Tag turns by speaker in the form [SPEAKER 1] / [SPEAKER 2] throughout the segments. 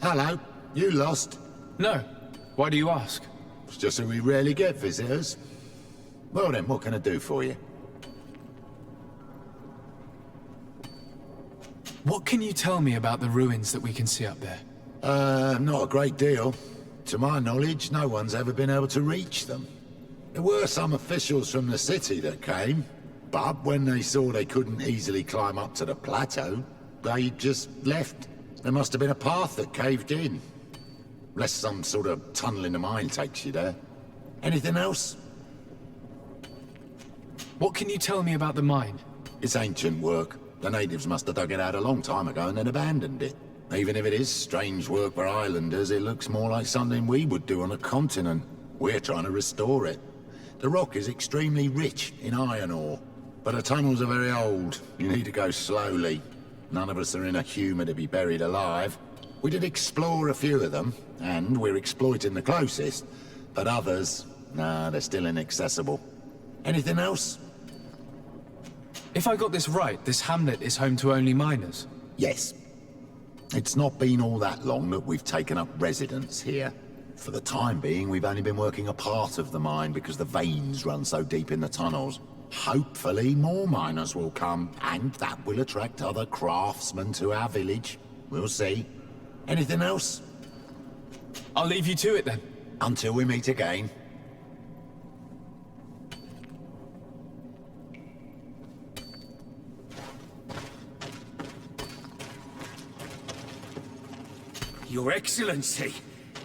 [SPEAKER 1] Hello. You lost?
[SPEAKER 2] No. Why do you ask?
[SPEAKER 1] It's just that we rarely get visitors. Well then, what can I do for you?
[SPEAKER 2] What can you tell me about the ruins that we can see up there?
[SPEAKER 1] Not a great deal. To my knowledge, no one's ever been able to reach them. There were some officials from the city that came, but when they saw they couldn't easily climb up to the plateau, they just left. There must have been a path that caved in. Unless some sort of tunnel in the mine takes you there. Anything else?
[SPEAKER 2] What can you tell me about the mine?
[SPEAKER 1] It's ancient work. The natives must have dug it out a long time ago and then abandoned it. Even if it is strange work for islanders, it looks more like something we would do on a continent. We're trying to restore it. The rock is extremely rich in iron ore, but the tunnels are very old. You need to go slowly. None of us are in a humour to be buried alive. We did explore a few of them, and we're exploiting the closest. But others, nah, they're still inaccessible. Anything else?
[SPEAKER 2] If I got this right, this hamlet is home to only miners.
[SPEAKER 1] Yes. It's not been all that long that we've taken up residence here. For the time being, we've only been working a part of the mine because the veins run so deep in the tunnels. Hopefully more miners will come, and that will attract other craftsmen to our village. We'll see. Anything else?
[SPEAKER 2] I'll leave you to it then.
[SPEAKER 1] Until we meet again.
[SPEAKER 3] Your Excellency,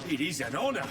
[SPEAKER 3] it is an honor.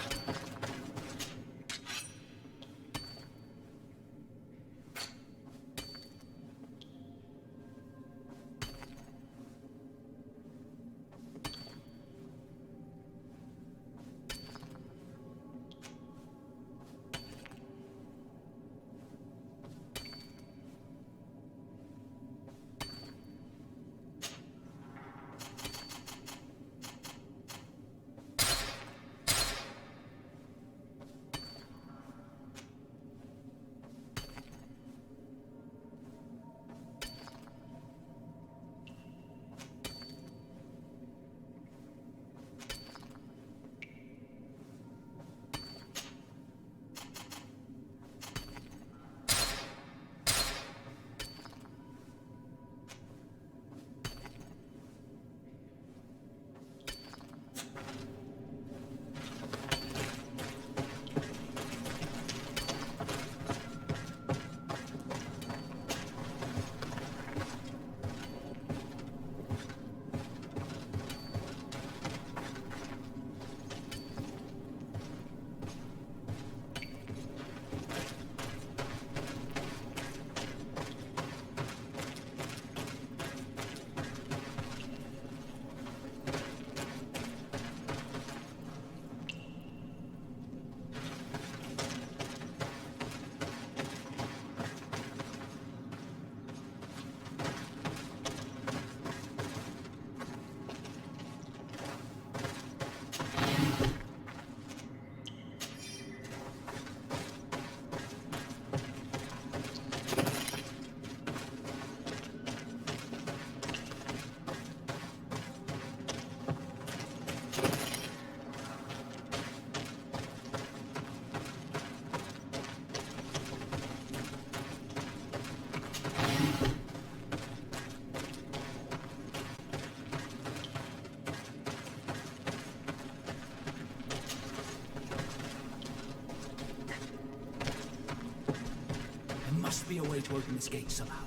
[SPEAKER 4] Must be a way to open this gate somehow.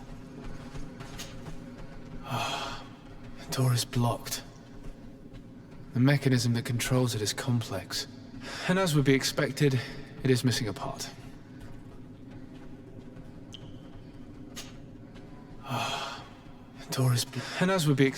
[SPEAKER 2] The door is blocked. The mechanism that controls it is complex. And as would be expected, it is missing a part. The door is and as would be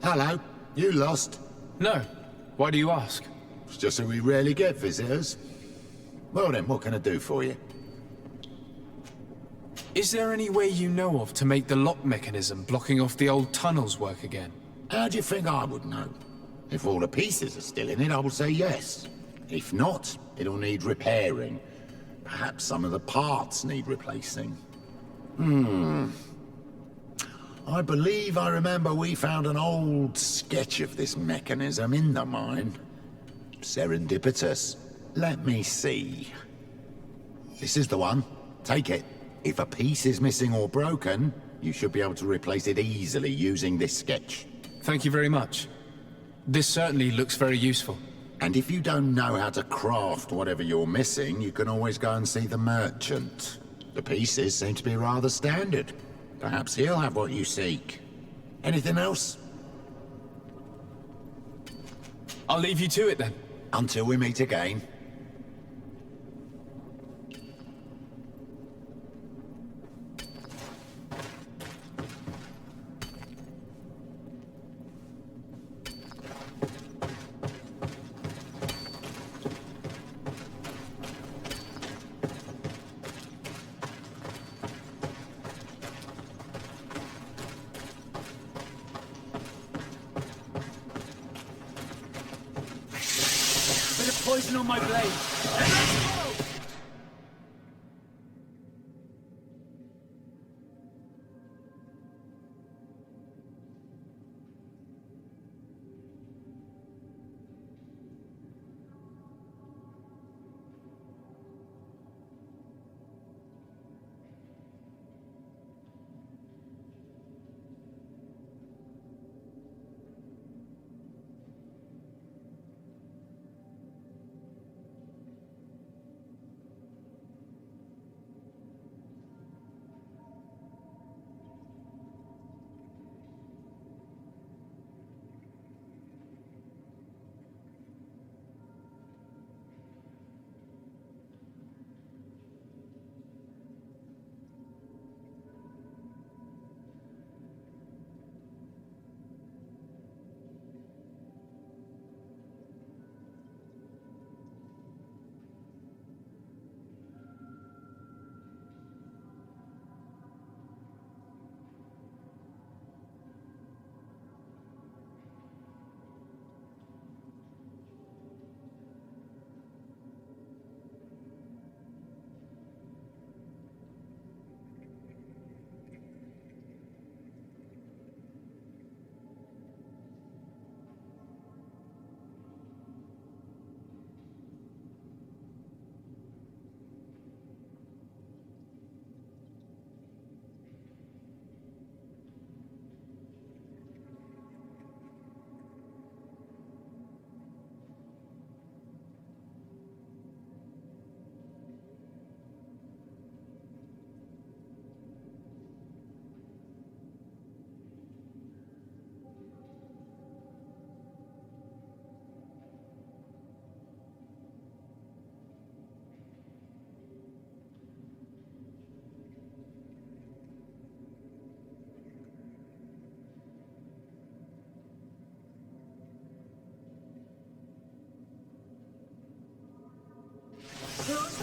[SPEAKER 1] Hello. You lost?
[SPEAKER 2] No. Why do you ask?
[SPEAKER 1] It's just that we rarely get visitors. Well then, what can I do for you?
[SPEAKER 2] Is there any way you know of to make the lock mechanism blocking off the old tunnels work again?
[SPEAKER 1] How do you think I would know? If all the pieces are still in it, I will say yes. If not, it'll need repairing. Perhaps some of the parts need replacing. I believe I remember we found an old sketch of this mechanism in the mine. Serendipitous. Let me see. This is the one. Take it. If a piece is missing or broken, you should be able to replace it easily using this sketch.
[SPEAKER 2] Thank you very much. This certainly looks very useful.
[SPEAKER 1] And if you don't know how to craft whatever you're missing, you can always go and see the merchant. The pieces seem to be rather standard. Perhaps he'll have what you seek. Anything else?
[SPEAKER 2] I'll leave you to it then.
[SPEAKER 1] Until we meet again.
[SPEAKER 4] Bit of poison on my blade.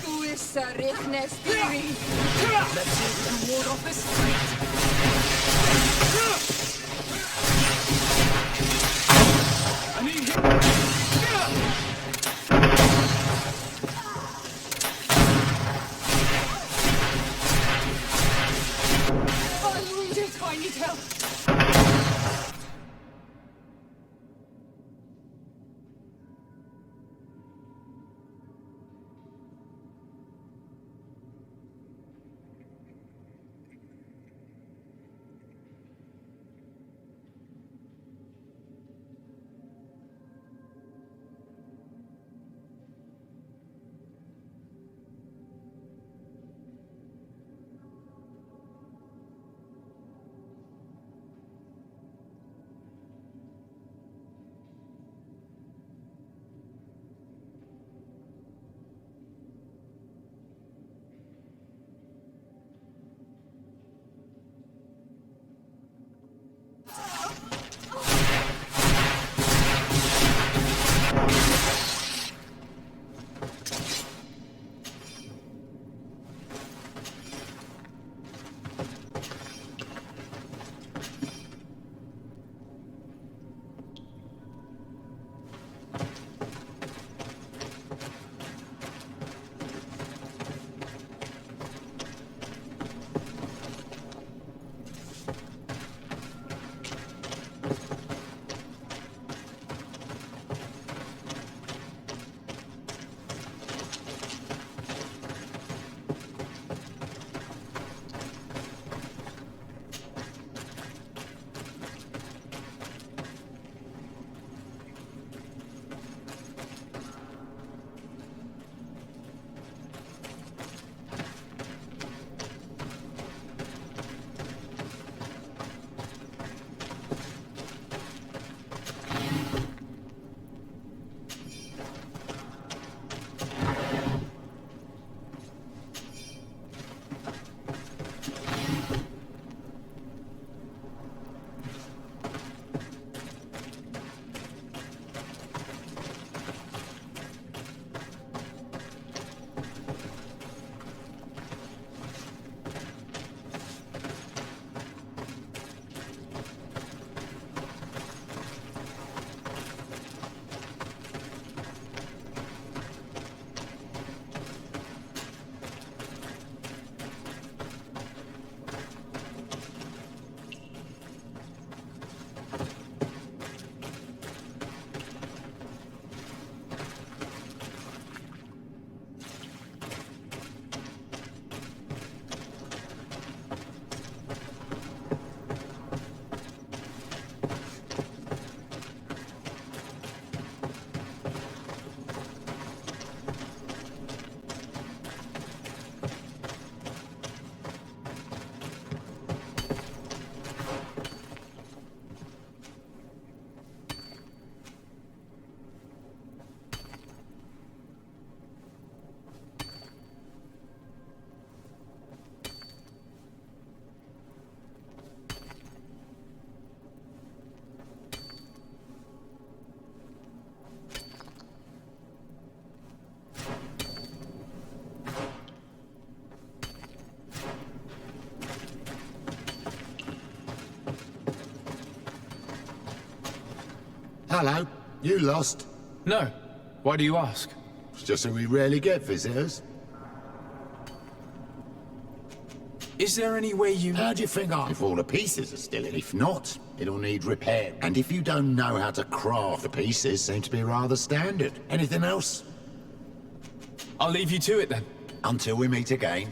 [SPEAKER 5] Tu is Sarignes Theory.
[SPEAKER 4] Let's see if we can ward off this fight. I need him.
[SPEAKER 5] I'm wounded. I need help.
[SPEAKER 1] Hello, you lost?
[SPEAKER 2] No. Why do you ask?
[SPEAKER 1] It's just that we rarely get visitors.
[SPEAKER 4] Is there any way you...
[SPEAKER 1] How do you think if all the pieces are still in? If not, it'll need repair. And if you don't know how to craft the pieces, seem to be rather standard. Anything else?
[SPEAKER 2] I'll leave you to it then.
[SPEAKER 1] Until we meet again.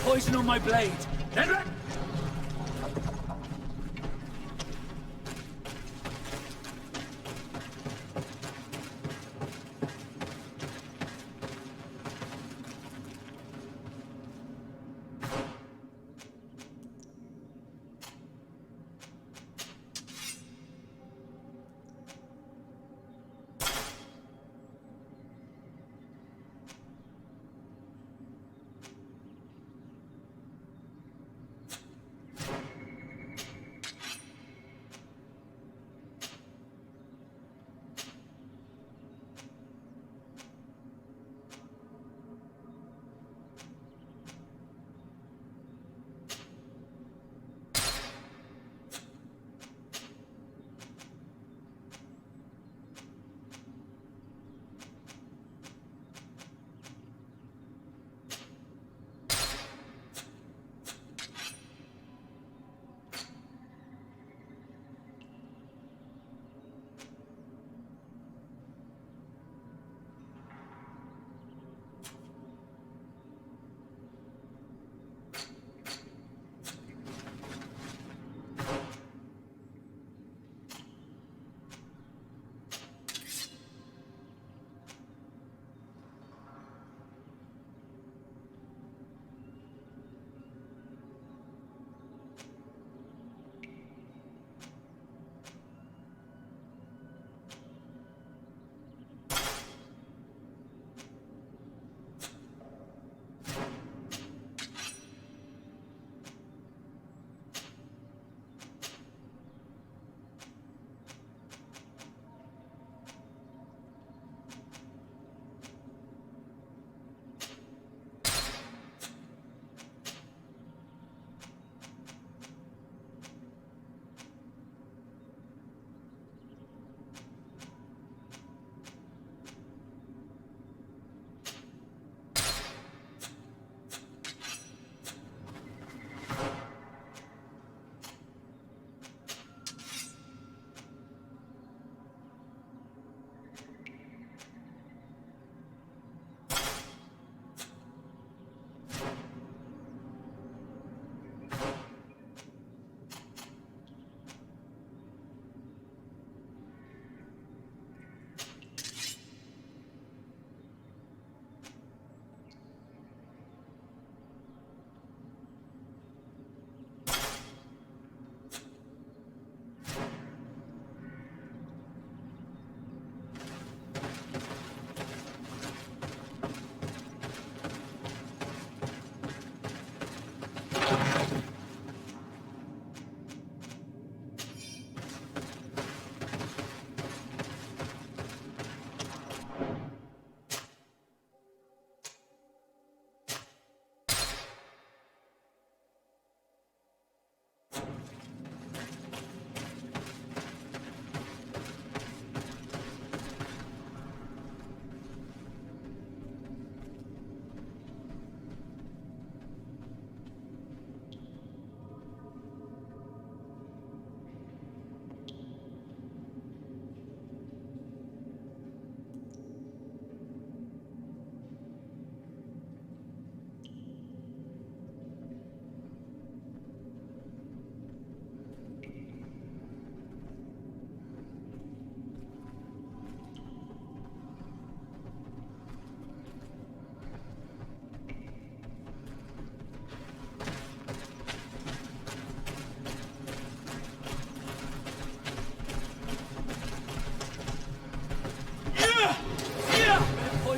[SPEAKER 4] Poison on my blade. Then...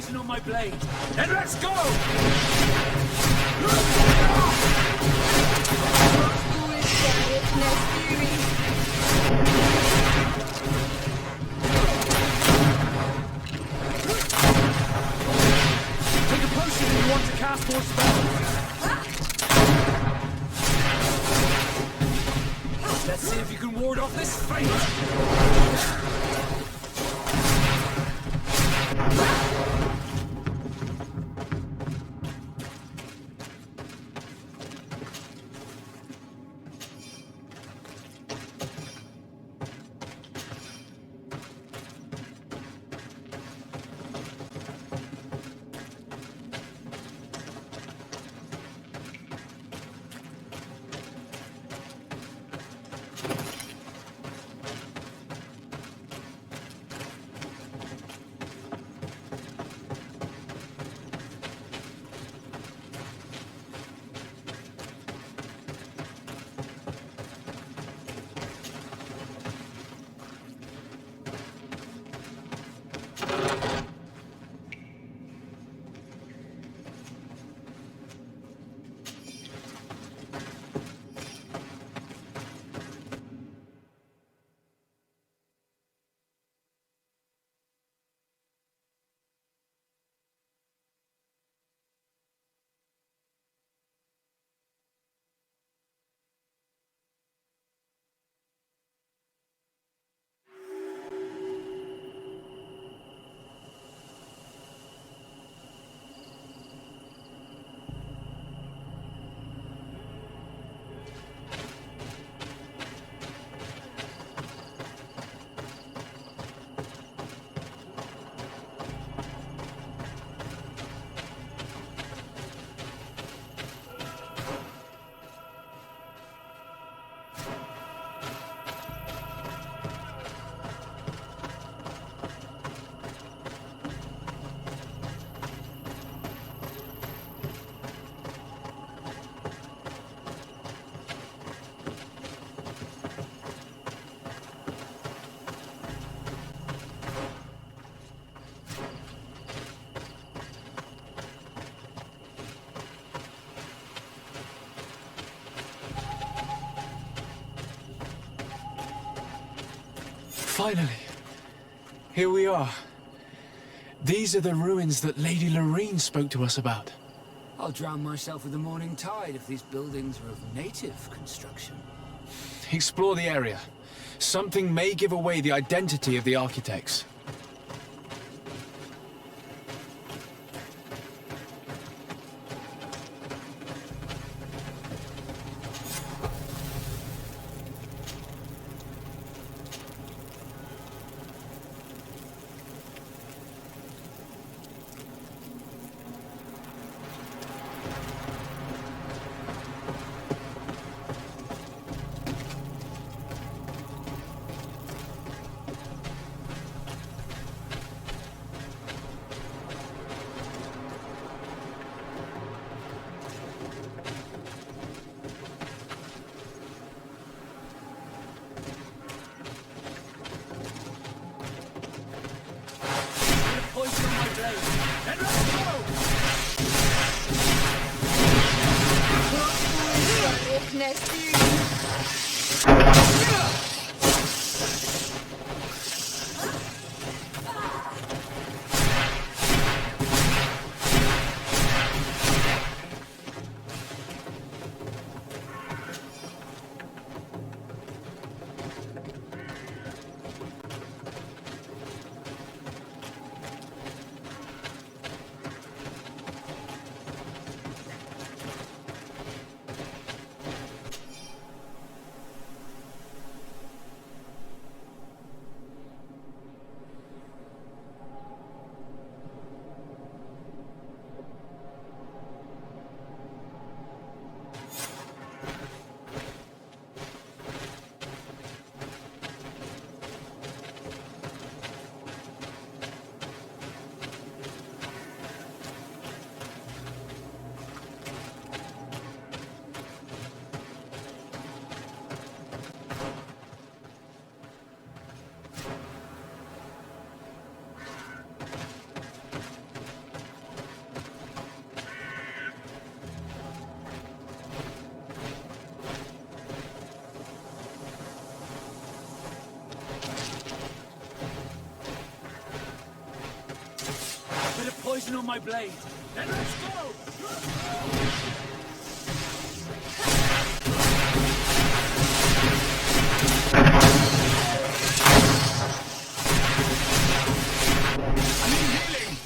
[SPEAKER 3] poison on my blade. Then let's go! Take a potion if you want to cast more spells. Let's see if you can ward off this fate.
[SPEAKER 2] Finally, here we are. These are the ruins that Lady Lorene spoke to us about.
[SPEAKER 4] I'll drown myself with the morning tide if these buildings are of native construction.
[SPEAKER 2] Explore the area. Something may give away the identity of the architects.
[SPEAKER 3] Poison on my blade. Then let's go! poison on my blade. Then let's go! I need healing!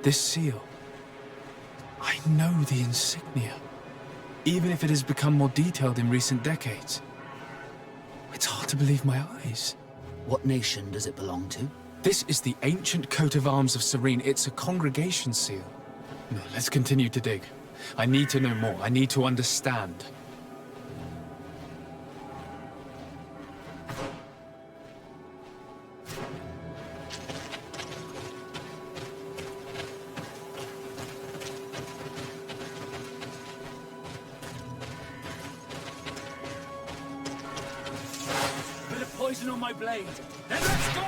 [SPEAKER 2] This seal. I know the insignia. Even if it has become more detailed in recent decades. It's hard to believe my eyes.
[SPEAKER 4] What nation does it belong to?
[SPEAKER 2] This is the ancient coat of arms of Serene. It's a congregation seal. No, let's continue to dig. I need to know more. I need to understand.
[SPEAKER 3] Bit of poison on my blade. Then let's go!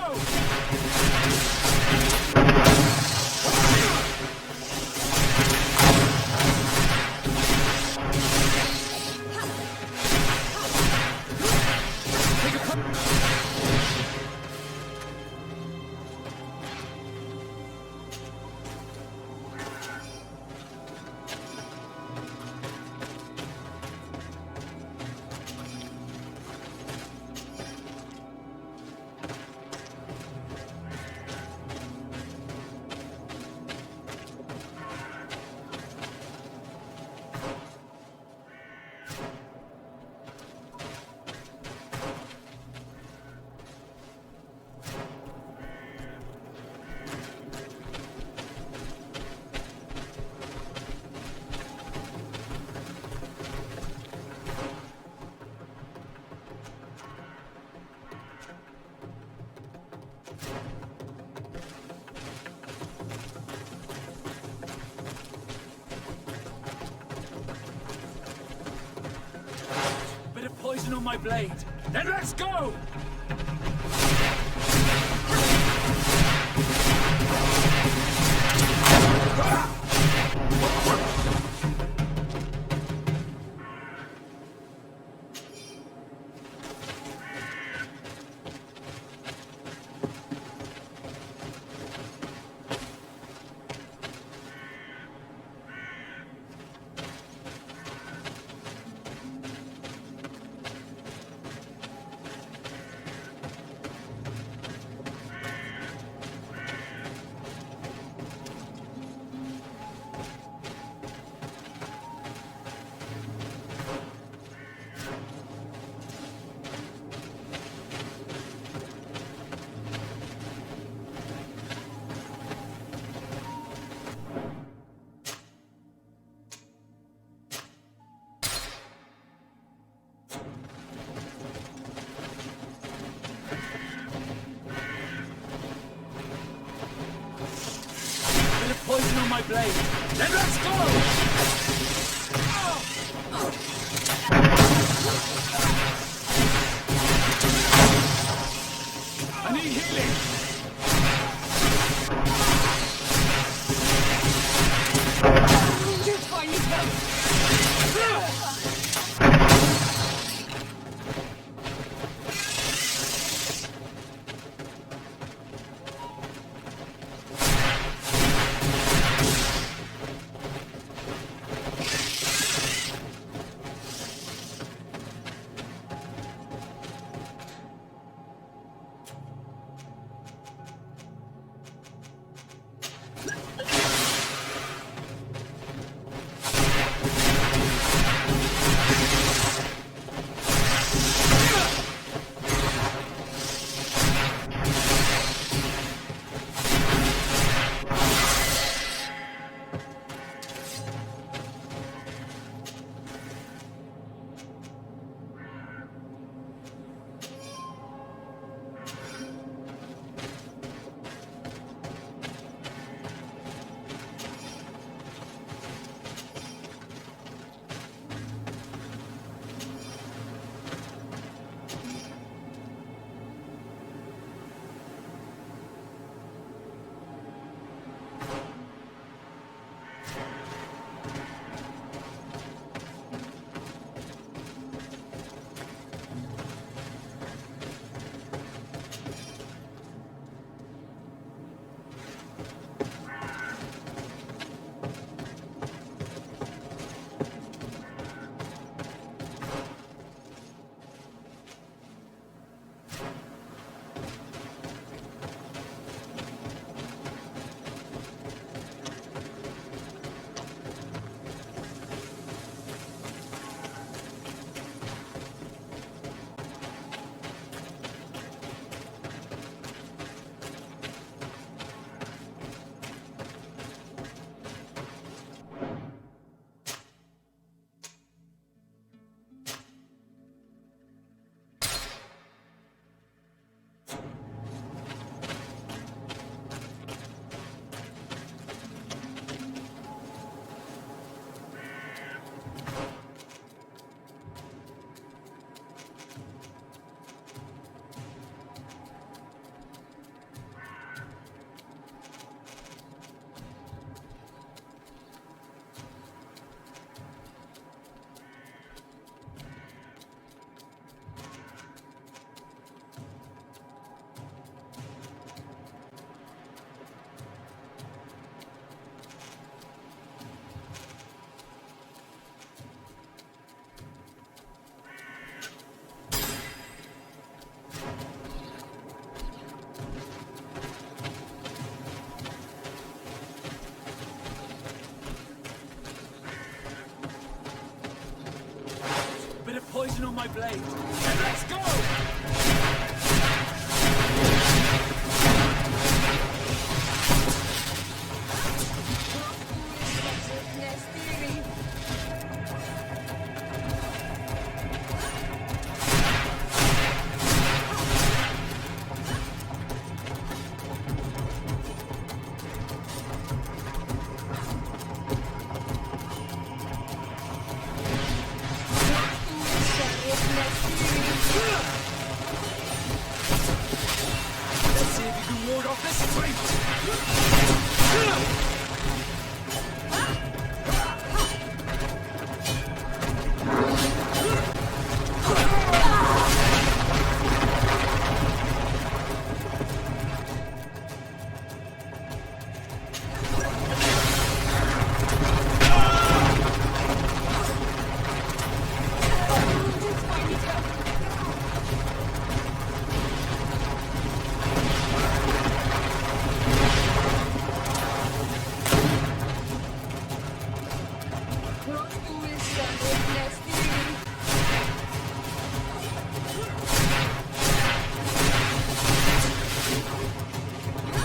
[SPEAKER 3] Bit of poison on my blade. Then let's go! Poison on my blade. Then let's go! I need healing.
[SPEAKER 5] Just why you help.
[SPEAKER 3] poison on my blade. Then let's go! Let's see if you can ward off this fight!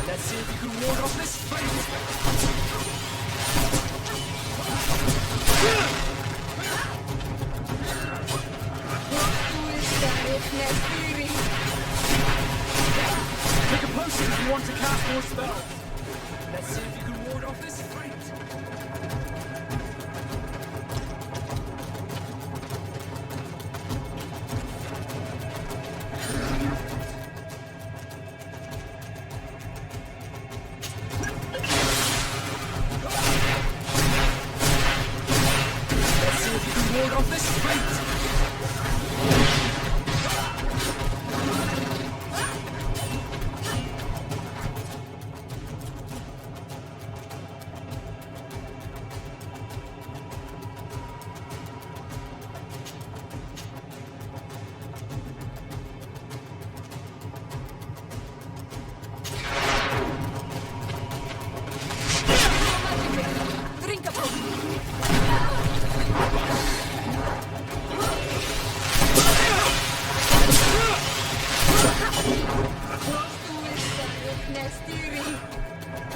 [SPEAKER 3] Let's see if you can ward off this fight! Take a potion if you want to cast more spells. Let's see if you can ward off this fight. Let's see if you can ward off this fight.
[SPEAKER 5] Drink a potion.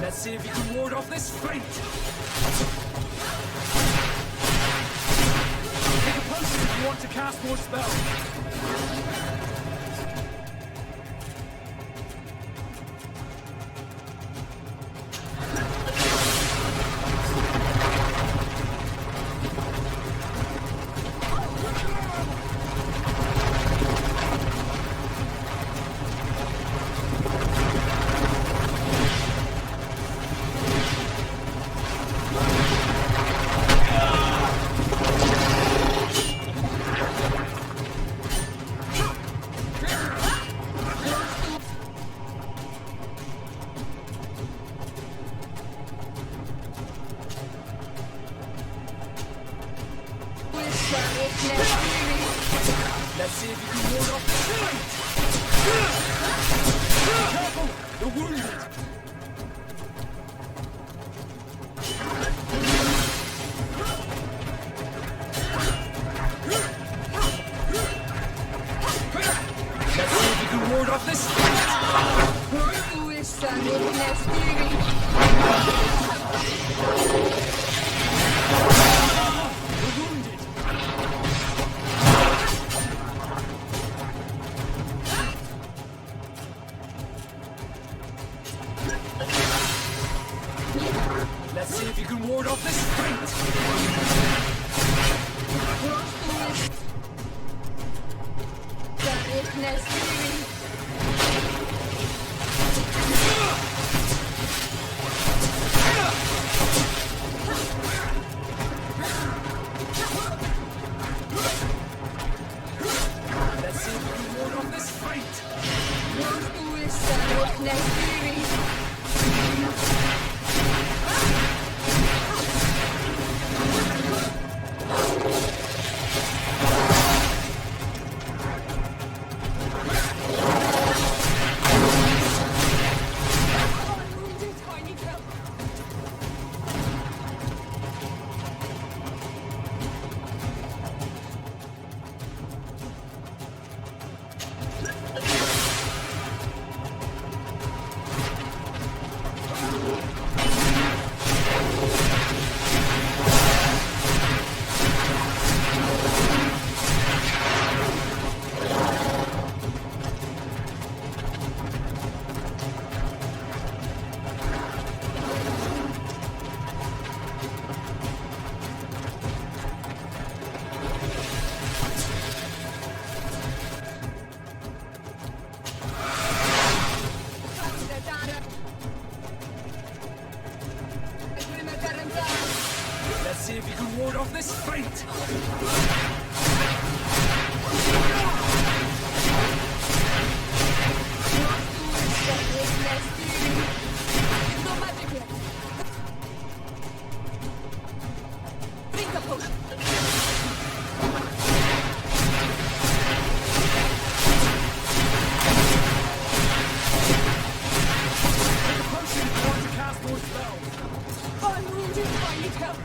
[SPEAKER 3] Let's see if you can ward off this fight. Take a potion if you want to cast more spells. Let's see if you can ward off this fight. Careful, you're wounded. Let's see if you can ward off this fight. You're wounded. Let's see if you can ward off this fight. Let's see if you can ward off this fight. this fate!
[SPEAKER 5] No magic here. Drink a potion.
[SPEAKER 3] Take a potion if you want to cast more spells!
[SPEAKER 5] I'm wounded. I need help.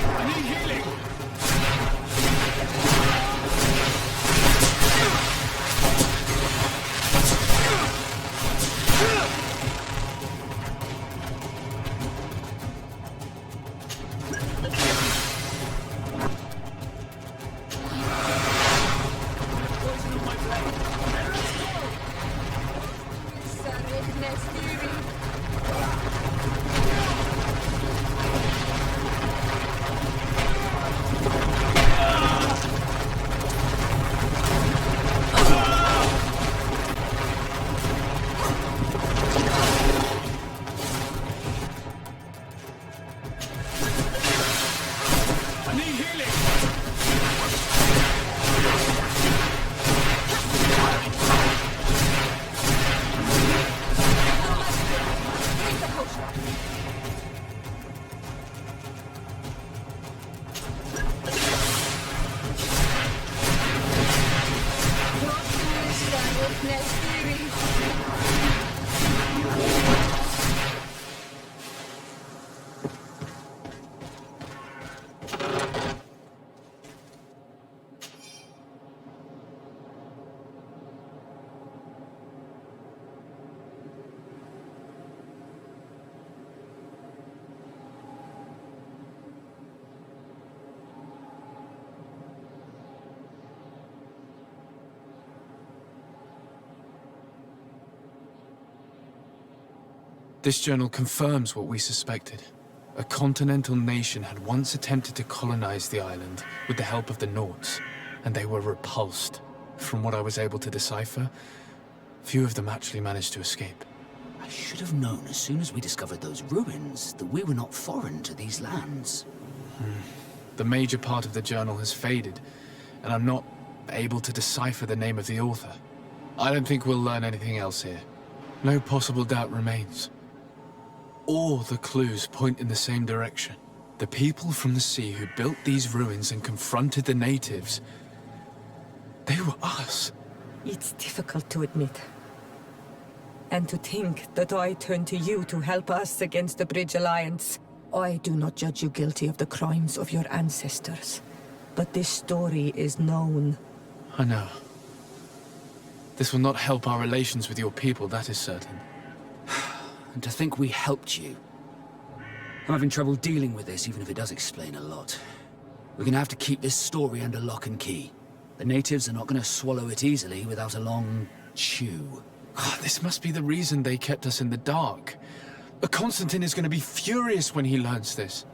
[SPEAKER 3] I need healing! Poison on my blade! I need healing!
[SPEAKER 5] Drink a potion.
[SPEAKER 2] This journal confirms what we suspected. A continental nation had once attempted to colonize the island with the help of the Nords, and they were repulsed. From what I was able to decipher, few of them actually managed to escape.
[SPEAKER 4] I should have known as soon as we discovered those ruins that we were not foreign to these lands.
[SPEAKER 2] The major part of the journal has faded, and I'm not able to decipher the name of the author. I don't think we'll learn anything else here. No possible doubt remains. All the clues point in the same direction. The people from the sea who built these ruins and confronted the natives, they were us.
[SPEAKER 6] It's difficult to admit. And to think that I turned to you to help us against the Bridge Alliance. I do not judge you guilty of the crimes of your ancestors. But this story is known.
[SPEAKER 2] I know. This will not help our relations with your people, that is certain.
[SPEAKER 4] And to think we helped you. I'm having trouble dealing with this, even if it does explain a lot. We're gonna have to keep this story under lock and key. The natives are not gonna swallow it easily without a long chew.
[SPEAKER 2] This must be the reason they kept us in the dark. Constantine is going to be furious when he learns this.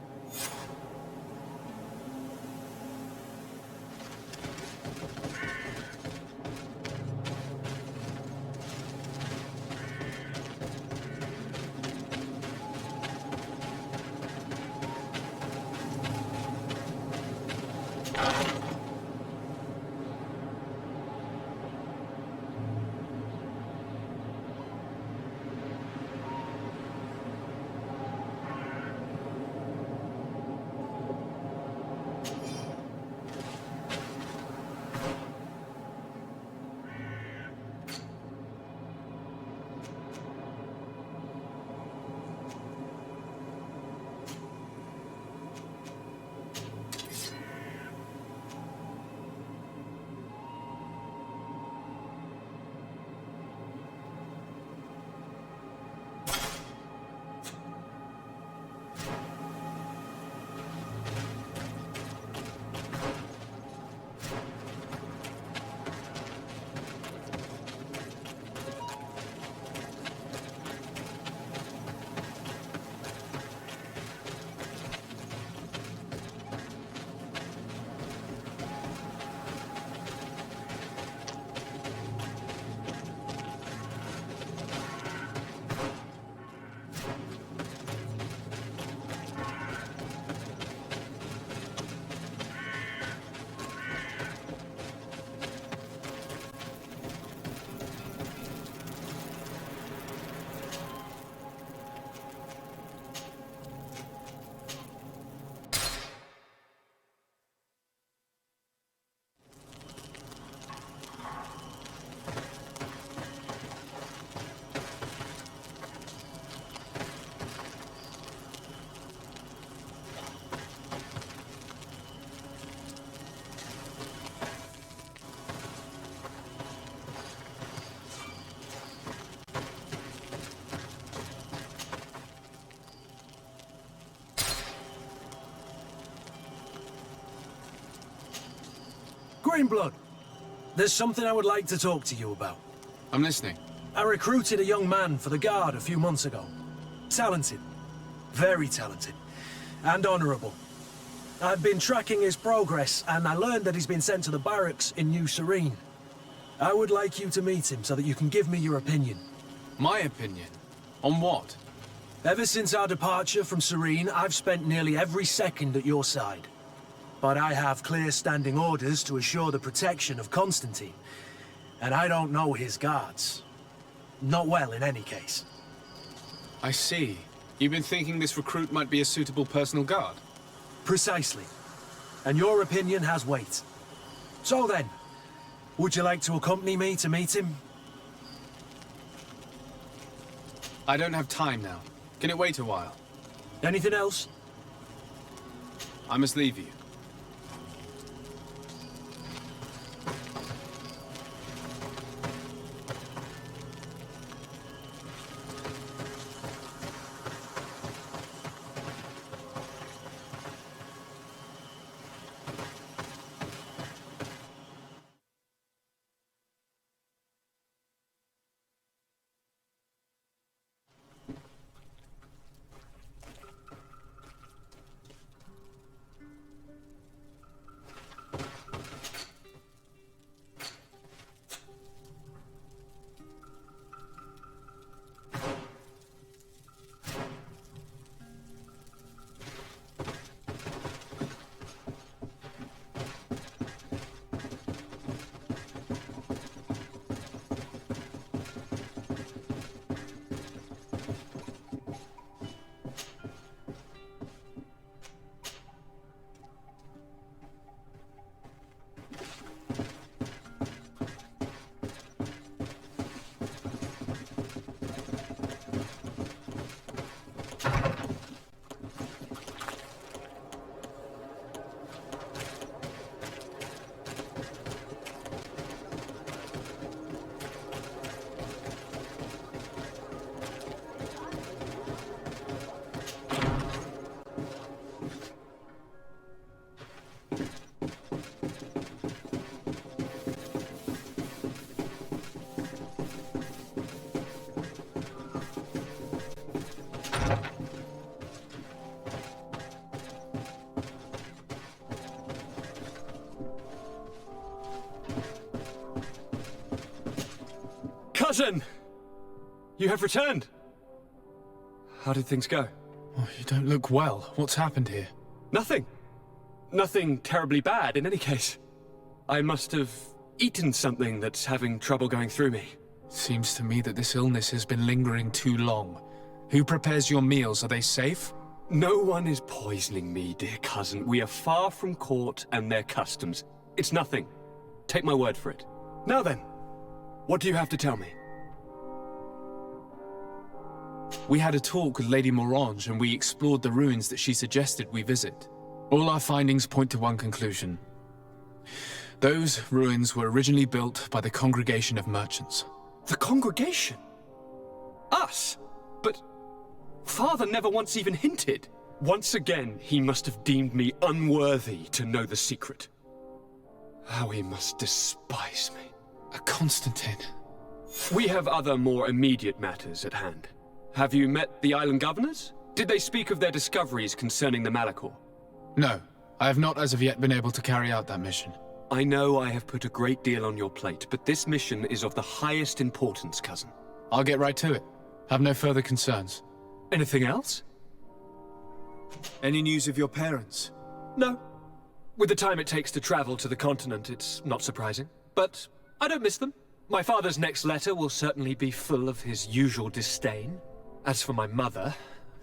[SPEAKER 3] Greenblood, there's something I would like to talk to you about.
[SPEAKER 2] I'm listening.
[SPEAKER 3] I recruited a young man for the Guard a few months ago. Talented. Very talented. And honorable. I've been tracking his progress, and I learned that he's been sent to the barracks in New Serene. I would like you to meet him so that you can give me your opinion.
[SPEAKER 2] My opinion? On what?
[SPEAKER 3] Ever since our departure from Serene, I've spent nearly every second at your side. But I have clear standing orders to assure the protection of Constantine. And I don't know his guards. Not well, in any case.
[SPEAKER 2] I see. You've been thinking this recruit might be a suitable personal guard?
[SPEAKER 3] Precisely. And your opinion has weight. So then, would you like to accompany me to meet him?
[SPEAKER 2] I don't have time now. Can it wait a while?
[SPEAKER 3] Anything else?
[SPEAKER 2] I must leave you.
[SPEAKER 7] Cousin! You have returned! How did things go?
[SPEAKER 2] Oh, you don't look well. What's happened here?
[SPEAKER 7] Nothing. Nothing terribly bad, in any case. I must have eaten something that's having trouble going through me.
[SPEAKER 2] Seems to me that this illness has been lingering too long. Who prepares your meals? Are they safe?
[SPEAKER 7] No one is poisoning me, dear cousin. We are far from court and their customs. It's nothing. Take my word for it. Now then, what do you have to tell me?
[SPEAKER 2] We had a talk with Lady Morange and we explored the ruins that she suggested we visit. All our findings point to one conclusion. Those ruins were originally built by the Congregation of Merchants.
[SPEAKER 7] The congregation? Us? But Father never once even hinted. Once again, he must have deemed me unworthy to know the secret. How he must despise me.
[SPEAKER 2] Constantine.
[SPEAKER 7] We have other more immediate matters at hand. Have you met the island governors? Did they speak of their discoveries concerning the Malachor?
[SPEAKER 2] No, I have not as of yet been able to carry out that mission.
[SPEAKER 7] I know I have put a great deal on your plate, but this mission is of the highest importance, cousin.
[SPEAKER 2] I'll get right to it. Have no further concerns.
[SPEAKER 7] Anything else?
[SPEAKER 2] Any news of your parents?
[SPEAKER 7] No. With the time it takes to travel to the continent, it's not surprising. But I don't miss them. My father's next letter will certainly be full of his usual disdain. As for my mother,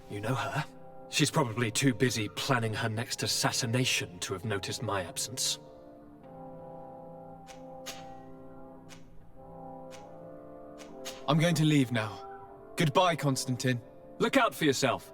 [SPEAKER 7] you know her. She's probably too busy planning her next assassination to have noticed my absence.
[SPEAKER 2] I'm going to leave now. Goodbye, Constantine.
[SPEAKER 7] Look out for yourself.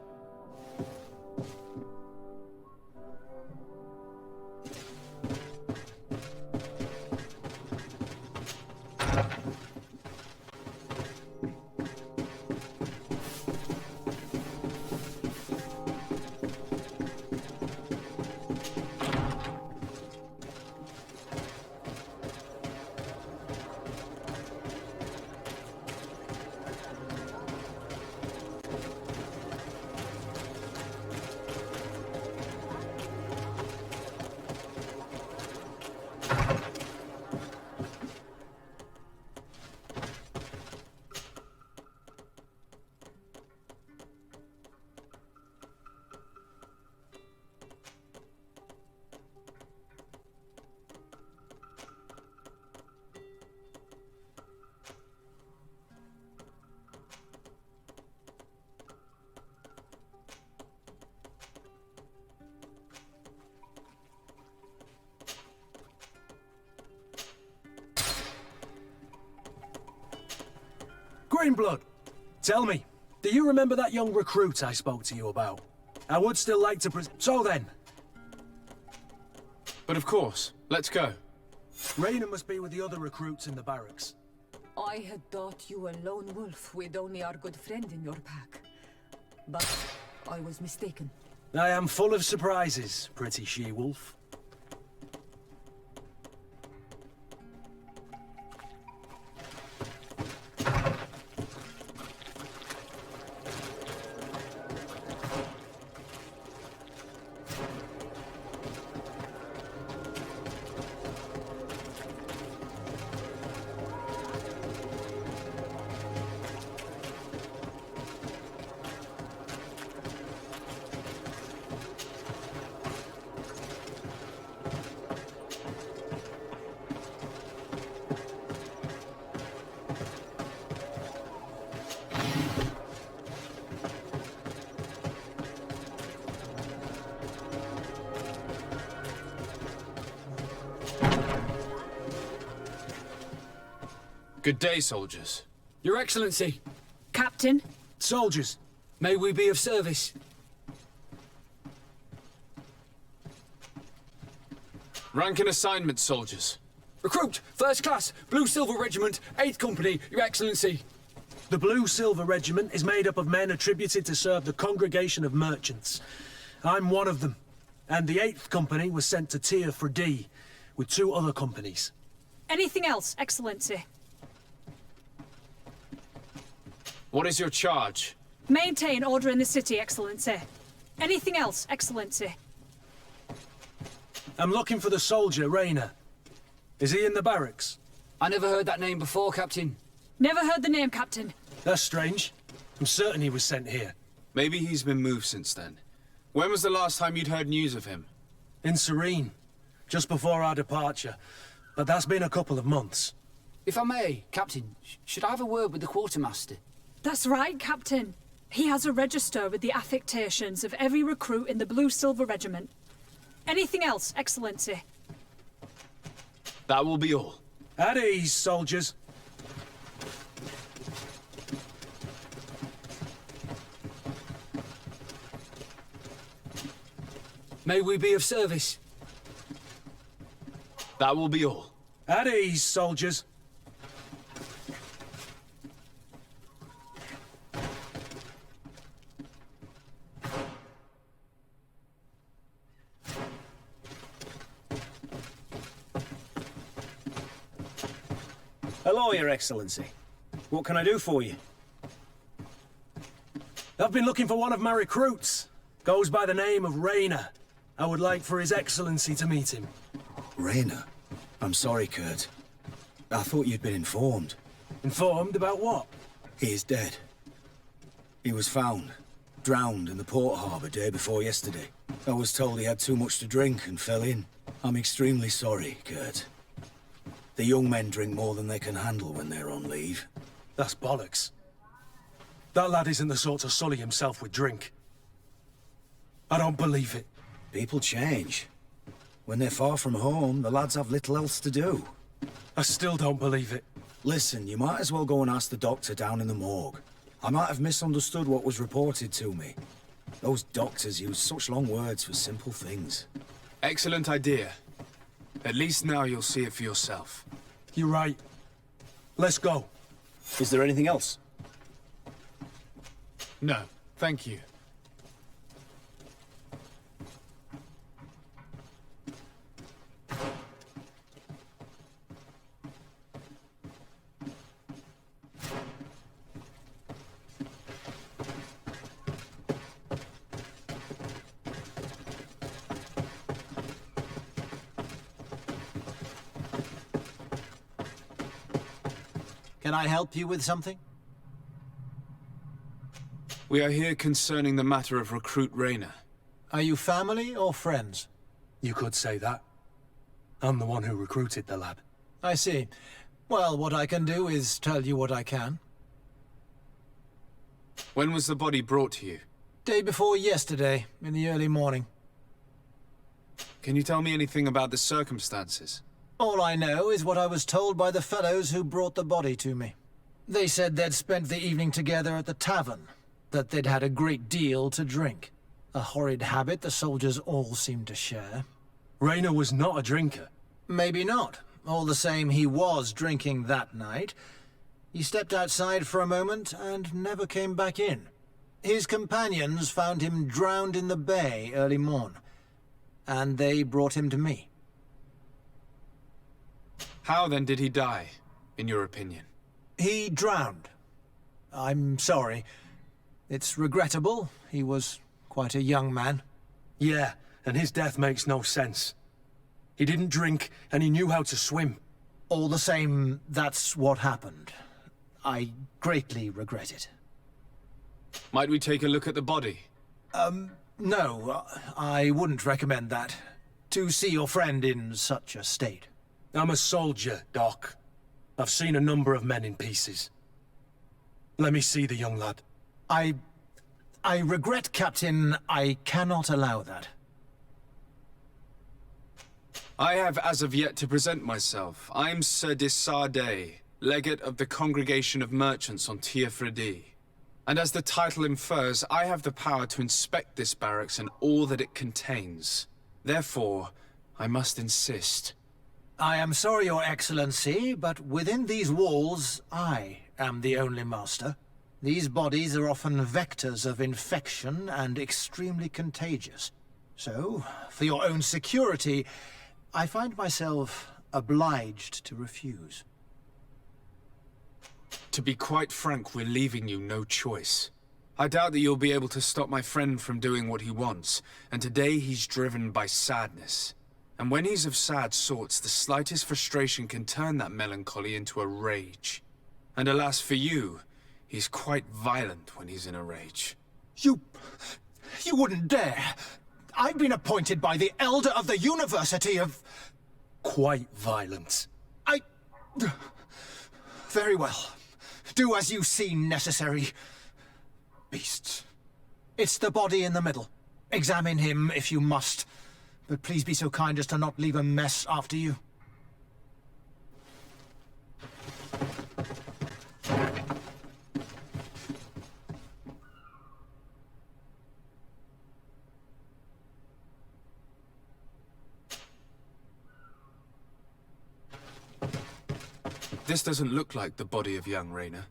[SPEAKER 3] Blood! Tell me, do you remember that young recruit I spoke to you about? I would still like to So then,
[SPEAKER 2] But of course, let's go.
[SPEAKER 3] Raina must be with the other recruits in the barracks.
[SPEAKER 6] I had thought you a lone wolf with only our good friend in your pack. But I was mistaken.
[SPEAKER 3] I am full of surprises, pretty she-wolf.
[SPEAKER 2] Good day, soldiers.
[SPEAKER 4] Your Excellency,
[SPEAKER 5] Captain,
[SPEAKER 3] Soldiers,
[SPEAKER 4] may we be of service?
[SPEAKER 2] Rank and assignment, soldiers.
[SPEAKER 4] Recruit, first class, Blue Silver Regiment, 8th Company, Your Excellency.
[SPEAKER 3] the Blue Silver Regiment is made up of men attributed to serve the Congregation of Merchants. I'm one of them, and the 8th Company was sent to Tier for D, with 2 other companies.
[SPEAKER 5] anything else, Excellency?
[SPEAKER 2] What is your charge?
[SPEAKER 5] Maintain order in the city, Excellency. Anything else, Excellency?
[SPEAKER 3] I'm looking for the soldier, Raina. Is he in the barracks?
[SPEAKER 4] I never heard that name before, Captain.
[SPEAKER 5] Never heard the name, Captain.
[SPEAKER 3] That's strange. I'm certain he was sent here.
[SPEAKER 2] Maybe he's been moved since then. When was the last time you'd heard news of him?
[SPEAKER 3] In Serene, just before our departure. But that's been a couple of months.
[SPEAKER 4] If I may, Captain, should I have a word with the quartermaster?
[SPEAKER 5] That's right, Captain. He has a register with the affectations of every recruit in the Blue Silver Regiment. Anything else, Excellency?
[SPEAKER 2] That will be all.
[SPEAKER 3] At ease, soldiers.
[SPEAKER 4] May we be of service?
[SPEAKER 2] That will be all.
[SPEAKER 3] At ease, soldiers.
[SPEAKER 8] Hello, Your Excellency. What can I do for you?
[SPEAKER 3] I've been looking for one of my recruits. Goes by the name of Raina. I would like for His Excellency to meet him.
[SPEAKER 8] Raina? I'm sorry, Kurt. I thought you'd been informed.
[SPEAKER 3] Informed about what?
[SPEAKER 8] He is dead. He was found, drowned in the port harbour day before yesterday. I was told he had too much to drink and fell in. I'm extremely sorry, Kurt. The young men drink more than they can handle when they're on leave.
[SPEAKER 3] That's bollocks. That lad isn't the sort to sully himself with drink. I don't believe it.
[SPEAKER 8] People change. When they're far from home, the lads have little else to do.
[SPEAKER 3] I still don't believe it.
[SPEAKER 8] Listen, you might as well go and ask the doctor down in the morgue. I might have misunderstood what was reported to me. Those doctors use such long words for simple things.
[SPEAKER 2] Excellent idea. At least now you'll see it for yourself.
[SPEAKER 3] You're right. Let's go.
[SPEAKER 8] Is there anything else?
[SPEAKER 2] No, thank you.
[SPEAKER 9] Can I help you with something?
[SPEAKER 2] We are here concerning the matter of recruit Raina.
[SPEAKER 9] Are you family or friends?
[SPEAKER 3] You could say that. I'm the one who recruited the lad.
[SPEAKER 9] I see. Well, what I can do is tell you what I can.
[SPEAKER 2] When was the body brought to you?
[SPEAKER 9] Day before yesterday, in the early morning.
[SPEAKER 2] Can you tell me anything about the circumstances?
[SPEAKER 9] All I know is what I was told by the fellows who brought the body to me. They said they'd spent the evening together at the tavern, that they'd had a great deal to drink. A horrid habit the soldiers all seemed to share.
[SPEAKER 3] Rayner was not a drinker.
[SPEAKER 9] Maybe not. All the same, he was drinking that night. He stepped outside for a moment and never came back in. His companions found him drowned in the bay early morn, and they brought him to me.
[SPEAKER 2] How then did he die, in your opinion?
[SPEAKER 9] He drowned. I'm sorry. It's regrettable. He was quite a young man.
[SPEAKER 3] Yeah, and his death makes no sense. He didn't drink, and he knew how to swim.
[SPEAKER 9] All the same, that's what happened. I greatly regret it.
[SPEAKER 2] Might we take a look at the body?
[SPEAKER 9] No, I wouldn't recommend that. To see your friend in such a state.
[SPEAKER 3] I'm a soldier, Doc. I've seen a number of men in pieces. Let me see the young lad.
[SPEAKER 9] I regret, Captain. I cannot allow that.
[SPEAKER 2] I have as of yet to present myself. I'm Sir de Sardet, legate of the Congregation of Merchants on První. And as the title infers, I have the power to inspect this barracks and all that it contains. Therefore, I must insist.
[SPEAKER 9] I am sorry, Your Excellency, but within these walls, I am the only master. These bodies are often vectors of infection and extremely contagious. So, for your own security, I find myself obliged to refuse.
[SPEAKER 2] To be quite frank, we're leaving you no choice. I doubt that you'll be able to stop my friend from doing what he wants, and today he's driven by sadness. And when he's of sad sorts, the slightest frustration can turn that melancholy into a rage. And alas for you, he's quite violent when he's in a rage.
[SPEAKER 9] You wouldn't dare! I've been appointed by the Elder of the University of...
[SPEAKER 3] Quite violent.
[SPEAKER 9] Very well. Do as you see necessary. Beasts. It's the body in the middle. Examine him if you must. But please be so kind as to not leave a mess after you.
[SPEAKER 2] This doesn't look like the body of young Rayner.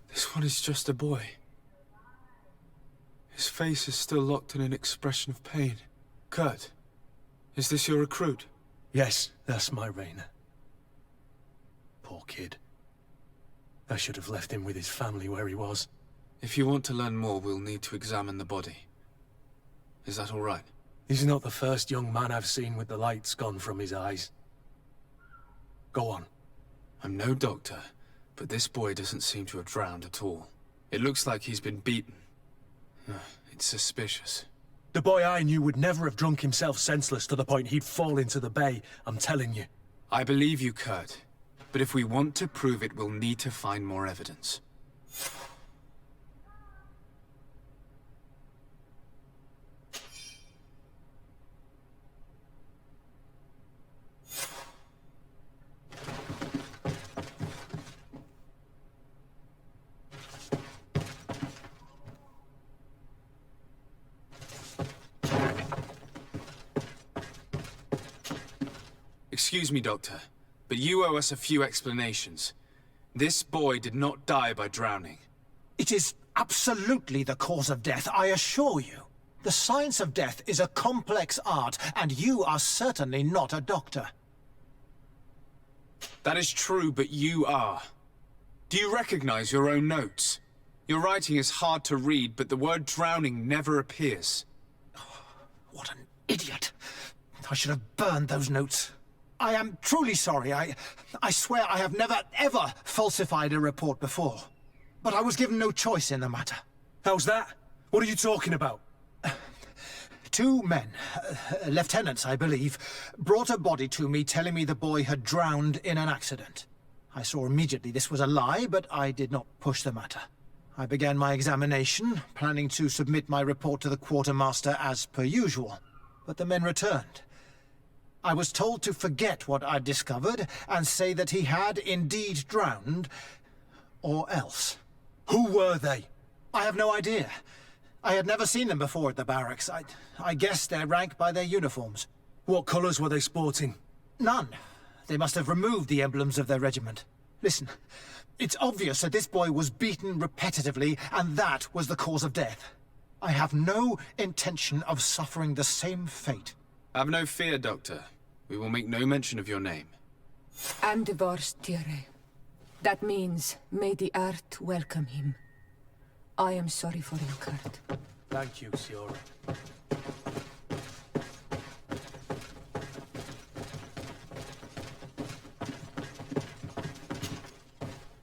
[SPEAKER 2] This one is just a boy. His face is still locked in an expression of pain. Kurt, is this your recruit?
[SPEAKER 3] Yes, that's my Rayner. Poor kid. I should have left him with his family where he was.
[SPEAKER 2] If you want to learn more, we'll need to examine the body. Is that all right?
[SPEAKER 3] He's not the first young man I've seen with the lights gone from his eyes. Go on.
[SPEAKER 2] I'm no doctor, but this boy doesn't seem to have drowned at all. It looks like he's been beaten. It's suspicious.
[SPEAKER 3] The boy I knew would never have drunk himself senseless to the point he'd fall into the bay, I'm telling you.
[SPEAKER 2] I believe you, Kurt. But if we want to prove it, we'll need to find more evidence. Excuse me, Doctor, but you owe us a few explanations. This boy did not die by drowning.
[SPEAKER 9] It is absolutely the cause of death, I assure you. The science of death is a complex art, and you are certainly not a doctor.
[SPEAKER 2] That is true, but you are. Do you recognize your own notes? Your writing is hard to read, but the word drowning never appears.
[SPEAKER 9] What an idiot. I should have burned those notes. I am truly sorry. I swear I have never, ever falsified a report before. But I was given no choice in the matter.
[SPEAKER 3] How's that? What are you talking about?
[SPEAKER 9] 2 men, lieutenants I believe, brought a body to me telling me the boy had drowned in an accident. I saw immediately this was a lie, but I did not push the matter. I began my examination, planning to submit my report to the quartermaster as per usual. But the men returned. I was told to forget what I'd discovered and say that he had indeed drowned, or else.
[SPEAKER 3] Who were they?
[SPEAKER 9] I have no idea. I had never seen them before at the barracks. I guessed their rank by their uniforms.
[SPEAKER 3] What colours were they sporting?
[SPEAKER 9] None. They must have removed the emblems of their regiment. Listen, it's obvious that this boy was beaten repetitively, and that was the cause of death. I have no intention of suffering the same fate.
[SPEAKER 2] Have no fear, Doctor. We will make no mention of your name.
[SPEAKER 6] And divorce, Tire. That means, may the earth welcome him. I am sorry for you, Kurt.
[SPEAKER 3] Thank you, Siore.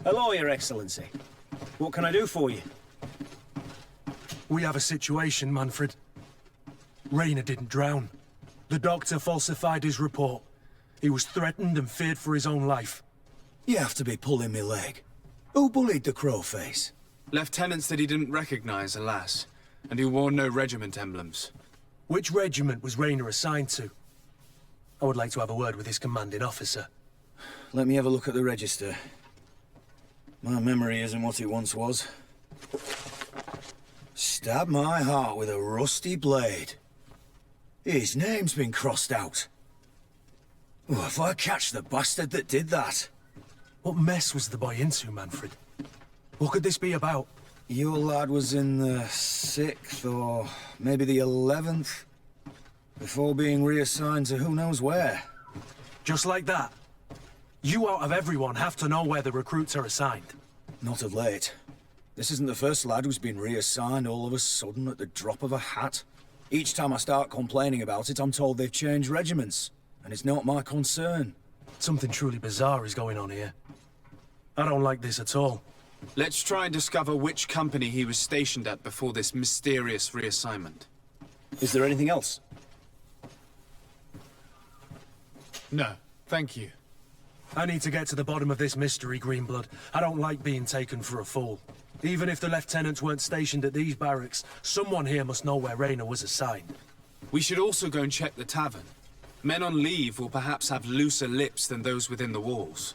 [SPEAKER 10] Hello, Your Excellency. What can I do for you?
[SPEAKER 3] We have a situation, Manfred. Rainer didn't drown. The doctor falsified his report. He was threatened and feared for his own life.
[SPEAKER 8] You have to be pulling me leg. Who bullied the crowface?
[SPEAKER 2] Lieutenants that he didn't recognize, alas, and who wore no regiment emblems.
[SPEAKER 3] Which regiment was Rainer assigned to? I would like to have a word with his commanding officer.
[SPEAKER 8] Let me have a look at the register. My memory isn't what it once was. Stab my heart with a rusty blade. His name's been crossed out. Oh, if I catch the bastard that did that.
[SPEAKER 3] What mess was the boy into, Manfred? What could this be about?
[SPEAKER 8] Your lad was in the 6th or maybe the 11th, before being reassigned to who knows where.
[SPEAKER 3] Just like that? You out of everyone have to know where the recruits are assigned.
[SPEAKER 8] Not of late. This isn't the first lad who's been reassigned all of a sudden at the drop of a hat. Each time I start complaining about it, I'm told they've changed regiments, and it's not my concern.
[SPEAKER 3] Something truly bizarre is going on here. I don't like this at all.
[SPEAKER 2] Let's try and discover which company he was stationed at before this mysterious reassignment.
[SPEAKER 10] Is there anything else?
[SPEAKER 2] No, thank you.
[SPEAKER 3] I need to get to the bottom of this mystery, Greenblood. I don't like being taken for a fool. Even if the lieutenants weren't stationed at these barracks, someone here must know where Rainer was assigned.
[SPEAKER 2] We should also go and check the tavern. Men on leave will perhaps have looser lips than those within the walls.